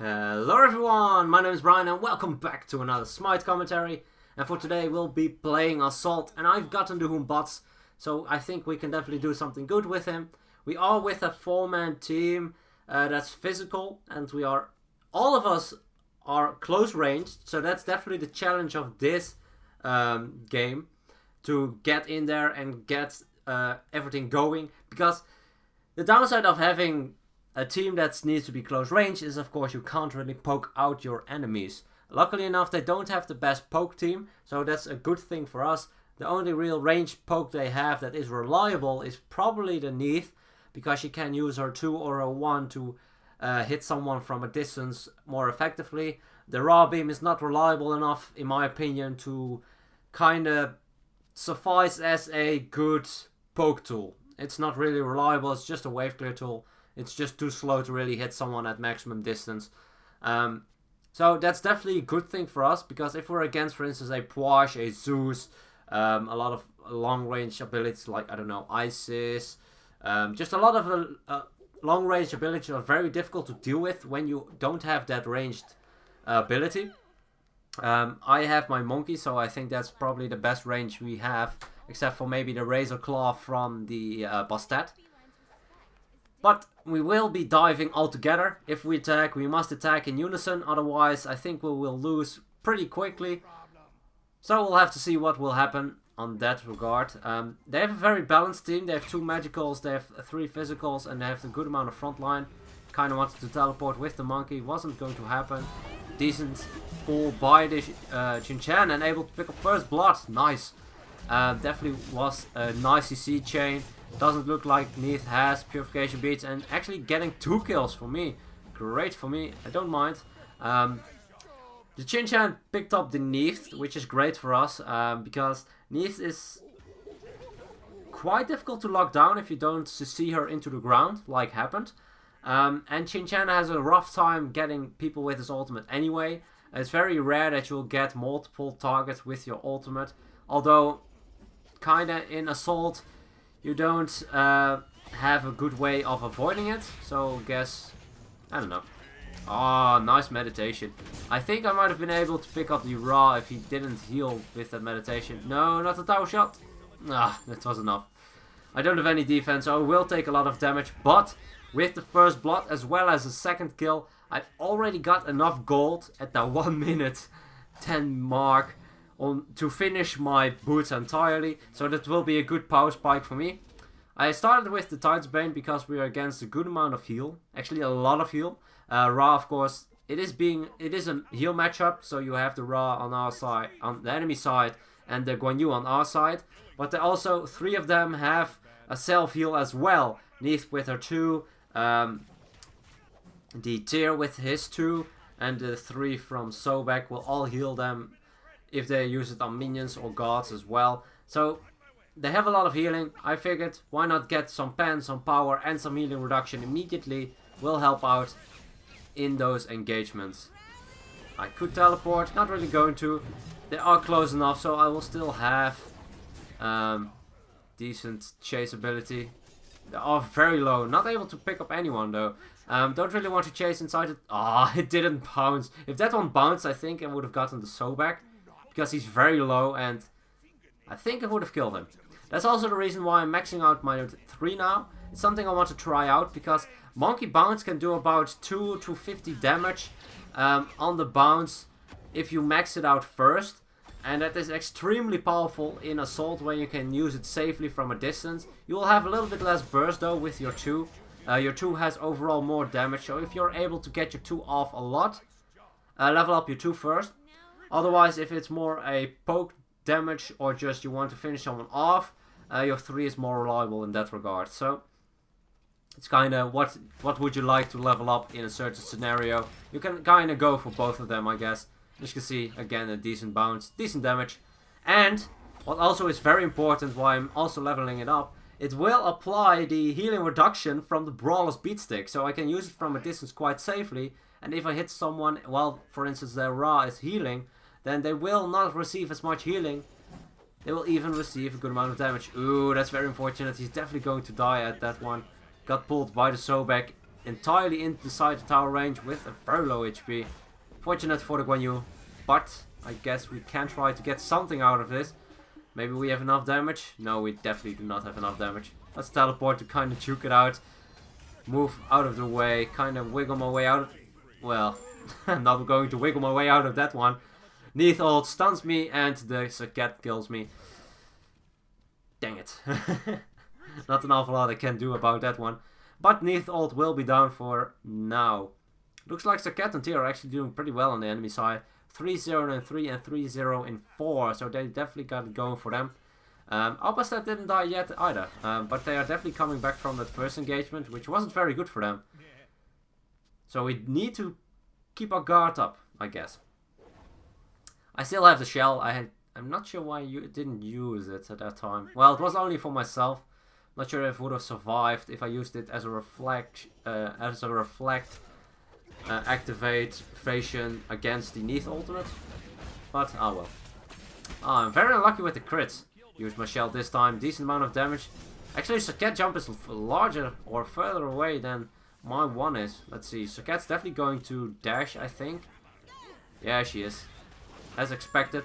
Hello everyone, my name is Brian and welcome back to another Smite commentary. And for today we'll be playing Assault, and I've gotten the Hun Batz, so I think we can definitely do something good with him. We are with a 4-man team that's physical, and all of us are close ranged, so that's definitely the challenge of this game, to get in there and get everything going, because the downside of having a team that needs to be close range is, of course, you can't really poke out your enemies. Luckily enough, they don't have the best poke team, so that's a good thing for us. The only real range poke they have that is reliable is probably the Neith, because she can use her 2 or her 1 to hit someone from a distance more effectively. The raw beam is not reliable enough, in my opinion, to kind of suffice as a good poke tool. It's not really reliable, it's just a wave clear tool. It's just too slow to really hit someone at maximum distance. So that's definitely a good thing for us, because if we're against, for instance, a Poash, a Zeus, a lot of long range abilities like, I don't know, Isis, just a lot of long range abilities are very difficult to deal with when you don't have that ranged ability. I have my monkey, so I think that's probably the best range we have, except for maybe the Razor Claw from the Bastet. But we will be diving all together. If we attack, we must attack in unison, otherwise I think we will lose pretty quickly. So we'll have to see what will happen on that regard. They have a very balanced team. They have 2 magicals, they have 3 physicals, and they have a good amount of frontline. Kinda wanted to teleport with the monkey, wasn't going to happen. Decent pull by the Chin-Chan and able to pick up first blood, nice. Definitely was a nice CC chain. Doesn't look like Neith has purification beads, and actually getting 2 kills for me. Great for me, I don't mind. The Chin-Chan picked up the Neith, which is great for us, because Neith is quite difficult to lock down if you don't see her into the ground, like happened. And Chin-Chan has a rough time getting people with his ultimate anyway. It's very rare that you'll get multiple targets with your ultimate, although kinda in Assault you don't have a good way of avoiding it, so guess, I don't know. Oh, nice meditation. I think I might have been able to pick up the Ra if he didn't heal with that meditation. No, not the tower shot. Ah, that was enough. I don't have any defense, so I will take a lot of damage, but with the first blood as well as the second kill, I've already got enough gold at the 1 minute 10 mark to finish my boots entirely, so that will be a good power spike for me. I started with the Tidesbane because we are against a good amount of heal, actually a lot of heal. Ra, of course, it is a heal matchup, so you have the Ra on our side, on the enemy side, and the Guan Yu on our side, but they also 3 of them have a self heal as well. Neith with her 2, the Tyr with his 2, and the 3 from Sobek will all heal them if they use it on minions or gods as well. So they have a lot of healing. I figured, why not get some pen, some power and some healing reduction immediately. Will help out in those engagements. I could teleport, not really going to. They are close enough, so I will still have decent chase ability. They are very low, not able to pick up anyone though. Don't really want to chase inside it. Ah, it didn't bounce. If that one bounced, I think I would have gotten the Sobek, because he's very low, and I think I would have killed him. That's also the reason why I'm maxing out my 3 now. It's something I want to try out, because Monkey Bounce can do about 2 to 50 damage on the bounce if you max it out first. And that is extremely powerful in Assault when you can use it safely from a distance. You will have a little bit less burst though with your 2. Your 2 has overall more damage, so if you're able to get your 2 off a lot, level up your 2 first. Otherwise, if it's more a poke damage or just you want to finish someone off, your 3 is more reliable in that regard. So it's kind of what would you like to level up in a certain scenario. You can kind of go for both of them, I guess. As you can see, again, a decent bounce, decent damage. And what also is very important, why I'm also leveling it up, it will apply the healing reduction from the Brawler's Beatstick. So I can use it from a distance quite safely. And if I hit someone, well, for instance, their Ra is healing, then they will not receive as much healing. They will even receive a good amount of damage. Ooh, that's very unfortunate. He's definitely going to die at that one. Got pulled by the Sobek entirely inside the tower range with a very low HP. Fortunate for the Guan Yu, but I guess we can try to get something out of this. Maybe we have enough damage? No, we definitely do not have enough damage. Let's teleport to kind of juke it out. Move out of the way, kind of wiggle my way out of... Well, I'm not going to wiggle my way out of that one. Neath ult stuns me and the Saket kills me. Dang it. Not an awful lot I can do about that one. But Neath ult will be down for now. Looks like Saket and T are actually doing pretty well on the enemy side. 3-0 in 3 and 3-0 in 4. So they definitely got it going for them. Alpastat didn't die yet either. But they are definitely coming back from that first engagement, which wasn't very good for them. So we need to keep our guard up, I guess. I still have the shell. I'm not sure why you didn't use it at that time. Well, it was only for myself. Not sure if it would have survived if I used it as a reflect, activation against the Neath ultimate. But oh well. I'm very unlucky with the crits. Used my shell this time. Decent amount of damage. Actually, Saket jump is larger or further away than my one is. Let's see. Saket's definitely going to dash, I think. Yeah, she is. As expected.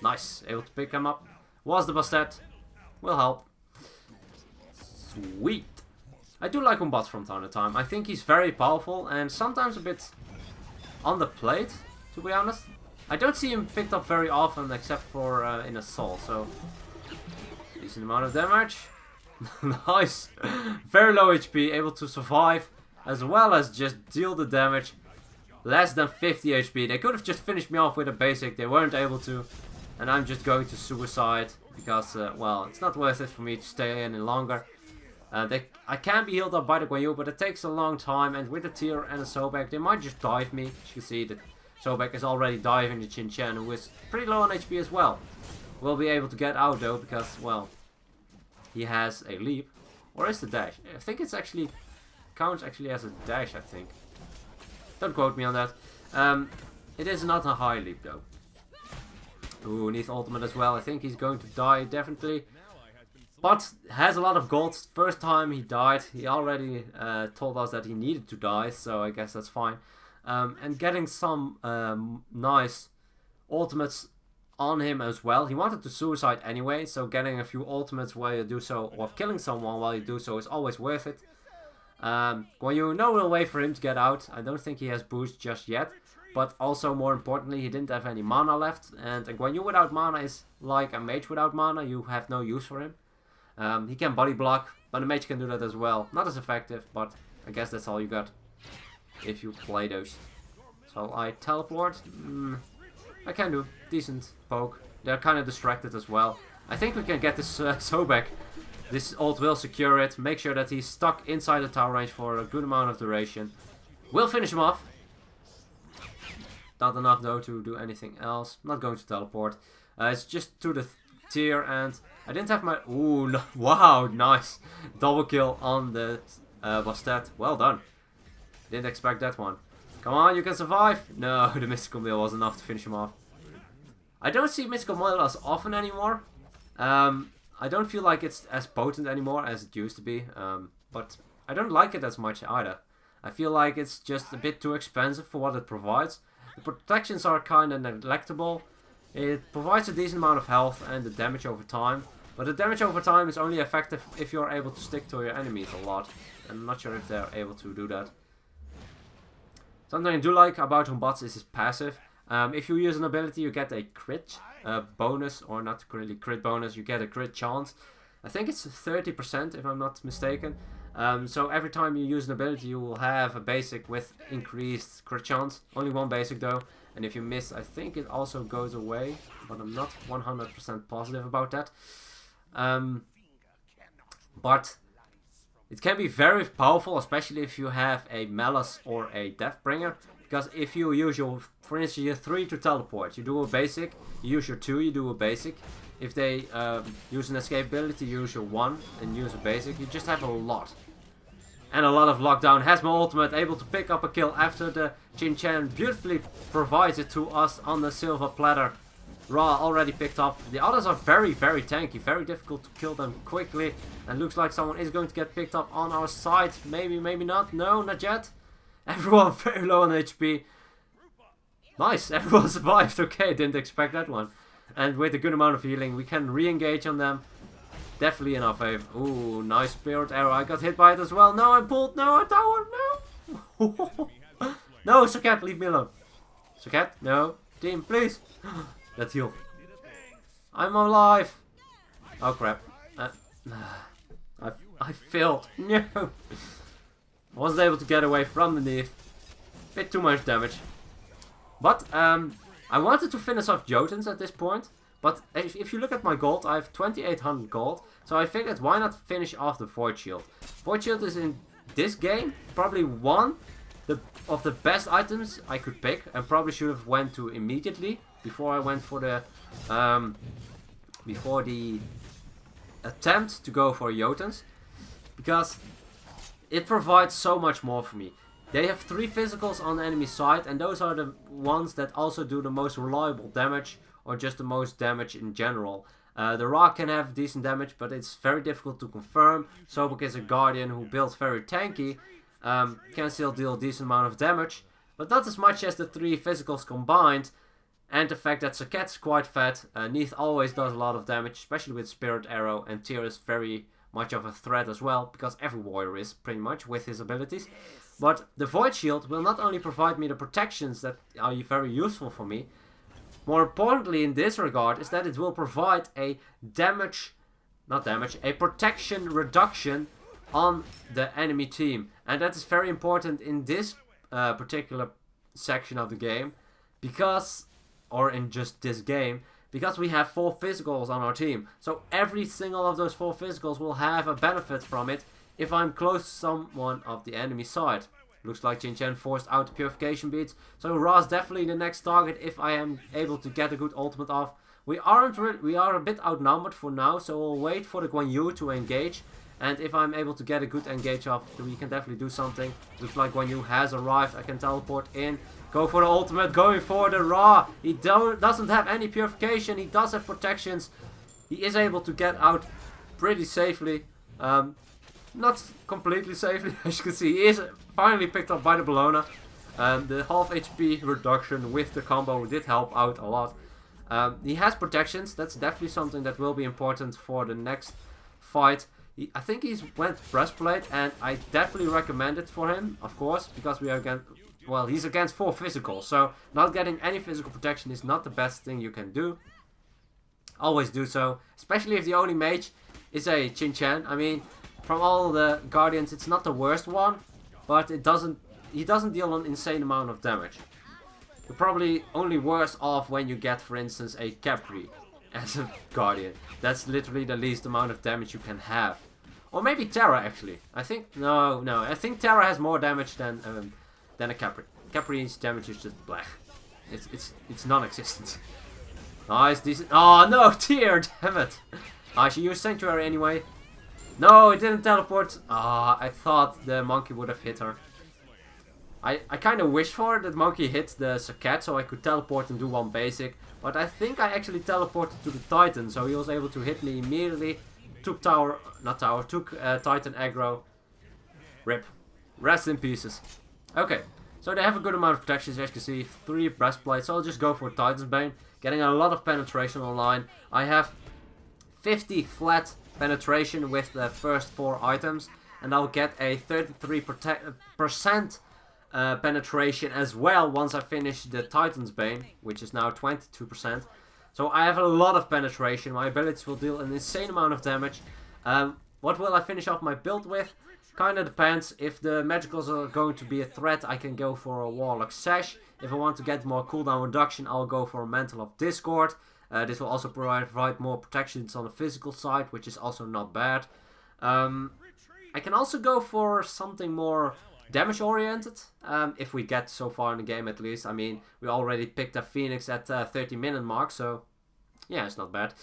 Nice. Able to pick him up. Was the Bastet. Will help. Sweet. I do like Hun Batz from time to time. I think he's very powerful and sometimes a bit underplayed, to be honest. I don't see him picked up very often except for in Assault, so... Decent amount of damage. Nice. Very low HP, able to survive as well as just deal the damage. Less than 50 HP. They could have just finished me off with a basic. They weren't able to. And I'm just going to suicide because, well, it's not worth it for me to stay in longer. I can be healed up by the Guan Yu, but it takes a long time. And with the tier and the Sobek, they might just dive me. As you can see, the Sobek is already diving the Chin Chen, who is pretty low on HP as well. Will be able to get out though, because, well, he has a leap. Or is the dash? I think it's actually... counts actually as a dash, I think. Don't quote me on that. It is not a high leap though. Ooh, Neath ultimate as well. I think he's going to die, definitely. But has a lot of gold. First time he died, he already told us that he needed to die, so I guess that's fine. And getting some nice ultimates on him as well. He wanted to suicide anyway, so getting a few ultimates while you do so, or killing someone while you do so, is always worth it. Guan Yu, no real way for him to get out. I don't think he has boost just yet. But also, more importantly, he didn't have any mana left. And a Guan Yu without mana is like a mage without mana. You have no use for him. He can body block, but a mage can do that as well. Not as effective, but I guess that's all you got if you play those. So I teleport. I can do decent poke. They're kind of distracted as well. I think we can get this Sobek. This ult will secure it. Make sure that he's stuck inside the tower range for a good amount of duration. We'll finish him off. Not enough though to do anything else. Not going to teleport. It's just to the tier, and I didn't have my... Ooh, no. Wow, nice. Double kill on the Bastet. Well done. Didn't expect that one. Come on, you can survive. No, the mystical meal was enough to finish him off. I don't see mystical meal as often anymore. I don't feel like it's as potent anymore as it used to be. But I don't like it as much either. I feel like it's just a bit too expensive for what it provides. The protections are kind of neglectable. It provides a decent amount of health and the damage over time. But the damage over time is only effective if you're able to stick to your enemies a lot. I'm not sure if they're able to do that. Something I do like about Hun Batz is his passive. If you use an ability, you get a crit bonus, or not really crit bonus, you get a crit chance. I think it's 30% if I'm not mistaken. So every time you use an ability, you will have a basic with increased crit chance. Only one basic though. And if you miss, I think it also goes away. But I'm not 100% positive about that. But it can be very powerful, especially if you have a Malice or a Deathbringer. Because if you use your, for instance, your 3 to teleport, you do a basic. You use your 2, you do a basic. If they use an escape ability, you use your 1 and use a basic. You just have a lot. And a lot of lockdown. Has my ultimate, able to pick up a kill after the Chin Chen beautifully provides it to us on the silver platter. Ra already picked up. The others are very, very tanky. Very difficult to kill them quickly. And looks like someone is going to get picked up on our side. Maybe, maybe not. No, not yet. Everyone very low on HP. Nice, everyone survived. Okay, didn't expect that one. And with a good amount of healing, we can re-engage on them. Definitely in our favor. Ooh, nice spirit arrow. I got hit by it as well. No, I'm pulled. No, tower. No. No, Socket, leave me alone. Socket, no. Team, please. Let's heal. I'm alive. Oh crap. I failed. No. I wasn't able to get away from the knee. Bit too much damage. But I wanted to finish off Jotuns at this point. But if you look at my gold, I have 2800 gold. So I figured, why not finish off the Void Shield? Void Shield is in this game probably one of the best items I could pick. And probably should have went to immediately before I went for the attempt to go for Jotuns. Because it provides so much more for me. They have 3 physicals on the enemy side, and those are the ones that also do the most reliable damage, or just the most damage in general. The Ra can have decent damage, but it's very difficult to confirm. Sobek is a Guardian who builds very tanky, can still deal a decent amount of damage, but not as much as the 3 physicals combined. And the fact that Socket's quite fat. Neith always does a lot of damage, especially with Spirit Arrow, and Tyr is very much of a threat as well, because every warrior is pretty much with his abilities. But the Void Shield will not only provide me the protections that are very useful for me, more importantly in this regard is that it will provide a protection reduction on the enemy team. And that is very important in this particular section of the game, because, or in just this game, because we have 4 physicals on our team. So every single of those 4 physicals will have a benefit from it if I'm close to someone of the enemy side. Looks like Jin Chen forced out the purification beads. So Ra's definitely the next target if I am able to get a good ultimate off. We are a bit outnumbered for now, so we'll wait for the Guan Yu to engage. And if I'm able to get a good engage off, we can definitely do something. Looks like Guan Yu has arrived. I can teleport in. Go for the ultimate, going for the Ra. He doesn't have any purification. He does have protections. He is able to get out pretty safely. Not completely safely, as you can see. He is finally picked up by the Bellona. The half HP reduction with the combo did help out a lot. He has protections. That's definitely something that will be important for the next fight. I think he's went breastplate, and I definitely recommend it for him, of course, because we are against, well, he's against 4 physical, so not getting any physical protection is not the best thing you can do. Always do so, especially if the only mage is a Jin Chen. I mean, from all the Guardians, it's not the worst one, but he doesn't deal an insane amount of damage. You're probably only worse off when you get, for instance, a Capri as a Guardian. That's literally the least amount of damage you can have. Or maybe Terra, actually. I think, no, I think Terra has more damage than a Capri. Capri's damage is just black. It's non-existent. Nice, decent. Oh no, Tyr, damn it. I should use Sanctuary anyway. No, it didn't teleport. I thought the monkey would have hit her. I kind of wished for it that monkey hit the Socket so I could teleport and do one basic. But I think I actually teleported to the Titan, so he was able to hit me immediately. Took Titan aggro. RIP. Rest in pieces. Okay, so they have a good amount of protections, as you can see. 3 breastplates, so I'll just go for Titan's Bane. Getting a lot of penetration online. I have 50 flat penetration with the first 4 items. And I'll get a 33% penetration as well once I finish the Titan's Bane, which is now 22%. So I have a lot of penetration. My abilities will deal an insane amount of damage. What will I finish off my build with? Kinda depends. If the magicals are going to be a threat, I can go for a Warlock Sash. If I want to get more cooldown reduction, I'll go for a Mantle of Discord. This will also provide more protections on the physical side, which is also not bad. I can also go for something more damage oriented, if we get so far in the game at least. I mean, we already picked up Phoenix at 30-minute mark, so yeah, it's not bad.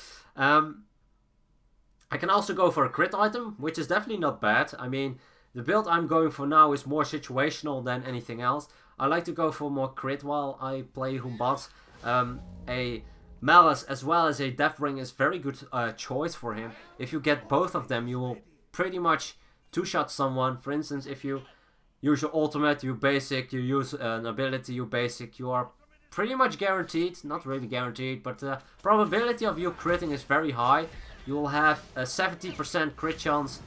I can also go for a crit item, which is definitely not bad. I mean, the build I'm going for now is more situational than anything else. I like to go for more crit while I play Hun Batz. A Malice as well as a Deathbring is very good choice for him. If you get both of them, you will pretty much two-shot someone. For instance, if you use your ultimate, you basic, you use an ability, you basic, you are pretty much guaranteed, not really guaranteed, but the probability of you critting is very high. You will have a 70% crit chance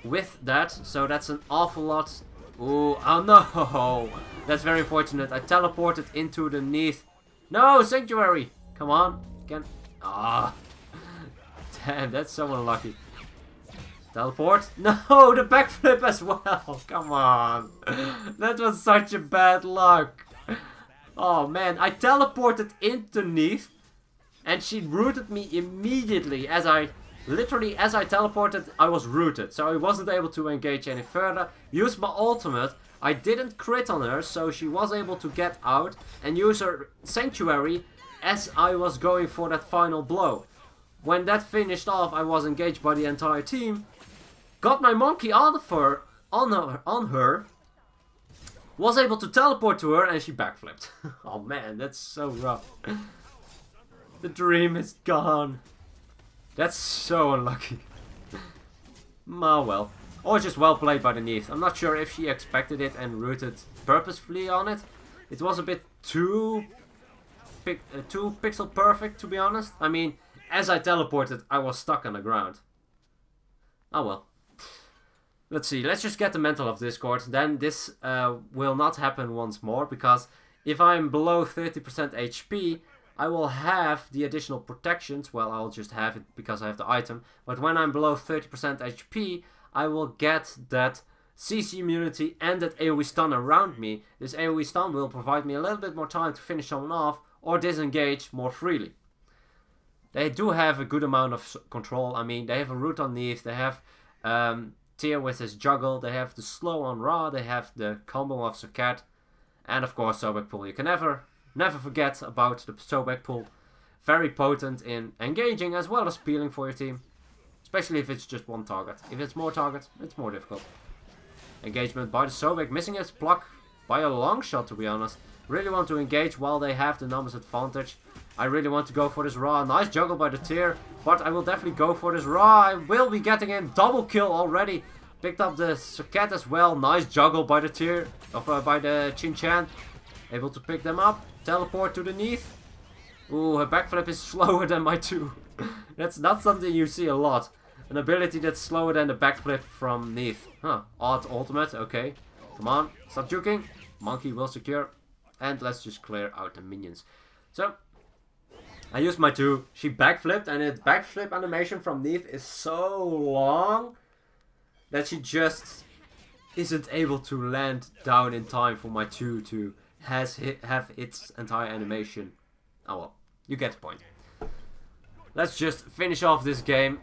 with that, so that's an awful lot. Ooh, oh no! That's very unfortunate. I teleported into the Neath. No, Sanctuary! Come on, again. Ah, damn, that's so unlucky. Teleport? No, the backflip as well. Come on, that was such a bad luck. Oh man, I teleported into Neath, and she rooted me immediately. Literally as I teleported, I was rooted, so I wasn't able to engage any further. Used my ultimate. I didn't crit on her, so she was able to get out and use her Sanctuary as I was going for that final blow. When that finished off, I was engaged by the entire team. Got my monkey on her. Was able to teleport to her and she backflipped. Oh man, that's so rough. The dream is gone. That's so unlucky. Ah well. Or just well played by the Neath. I'm not sure if she expected it and rooted purposefully on it. It was a bit too pixel perfect, to be honest. I mean, as I teleported, I was stuck on the ground. Oh well. Let's see, let's just get the Mantle of Discord. Then this will not happen once more, because if I'm below 30% HP, I will have the additional protections. Well, I'll just have it because I have the item. But when I'm below 30% HP, I will get that CC immunity and that AoE stun around me. This AoE stun will provide me a little bit more time to finish someone off or disengage more freely. They do have a good amount of control. I mean, they have a root on Neath, they have Tyr with his juggle, they have the slow on Ra, they have the combo of Sakat, and of course Sobek Pool. You can never forget about the Sobek Pool. Very potent in engaging as well as peeling for your team. Especially if it's just one target. If it's more targets, it's more difficult. Engagement by the Sobek, missing its block by a long shot, to be honest. Really want to engage while they have the numbers advantage. I really want to go for this Ra. Nice juggle by the Tyr, but I will definitely go for this Ra. I will be getting in double kill already. Picked up the Sakat as well. Nice juggle by the Tyr, by the Chin-Chan. Able to pick them up. Teleport to the Neath. Ooh, her backflip is slower than my 2. That's not something you see a lot. An ability that's slower than the backflip from Neath. Huh, odd ultimate, okay. Come on, stop juking. Monkey will secure. And let's just clear out the minions. So, I used my 2. She backflipped, and the backflip animation from Neath is so long that she just isn't able to land down in time for my 2 to have its entire animation. Oh well, you get the point. Let's just finish off this game.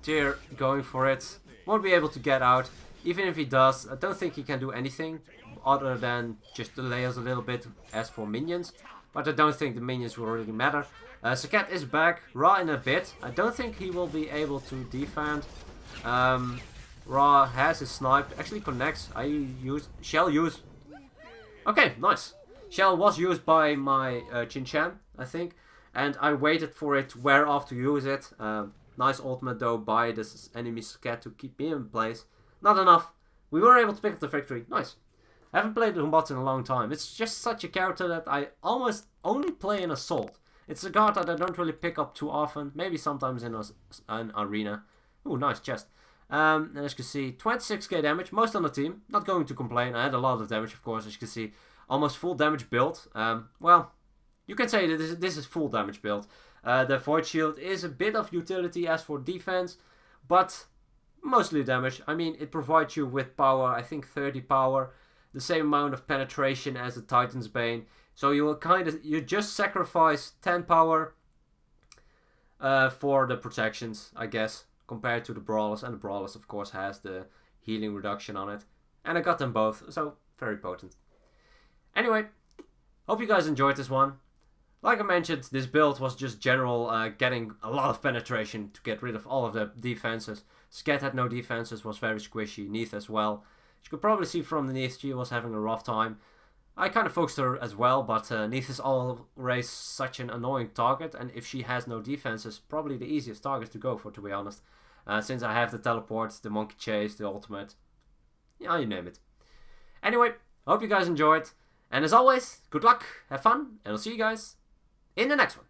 Tyr going for it. Won't be able to get out. Even if he does, I don't think he can do anything other than just delay us a little bit as for minions. But I don't think the minions will really matter. Sakat is back. Ra in a bit. I don't think he will be able to defend. Ra has his snipe. Actually connects. Shell use. Okay, nice. Shell was used by my Chin-Chan, I think. And I waited for it to wear off to use it. Nice ultimate though by this enemy Sakat to keep me in place. Not enough. We were able to pick up the victory. Nice. I haven't played Hun Batz in a long time. It's just such a character that I almost only play in Assault. It's a card that I don't really pick up too often. Maybe sometimes in an arena. Ooh, nice chest. And as you can see, 26k damage. Most on the team. Not going to complain. I had a lot of damage, of course. As you can see, almost full damage build. Well, you can say that this is full damage build. The Void Shield is a bit of utility as for defense, but mostly damage. I mean, it provides you with power, I think 30 power, the same amount of penetration as the Titan's Bane. So you will you just sacrifice 10 power for the protections, I guess, compared to the Brawlers. And the Brawlers, of course, has the healing reduction on it. And I got them both, so very potent. Anyway, hope you guys enjoyed this one. Like I mentioned, this build was just general getting a lot of penetration to get rid of all of the defenses. Sket had no defenses, was very squishy. Neath as well. As you could probably see from the Neath, she was having a rough time. I kind of focused her as well, but Neith is always such an annoying target, and if she has no defenses, probably the easiest target to go for, to be honest. Since I have the teleport, the monkey chase, the ultimate, yeah, you name it. Anyway, hope you guys enjoyed, and as always, good luck, have fun, and I'll see you guys in the next one.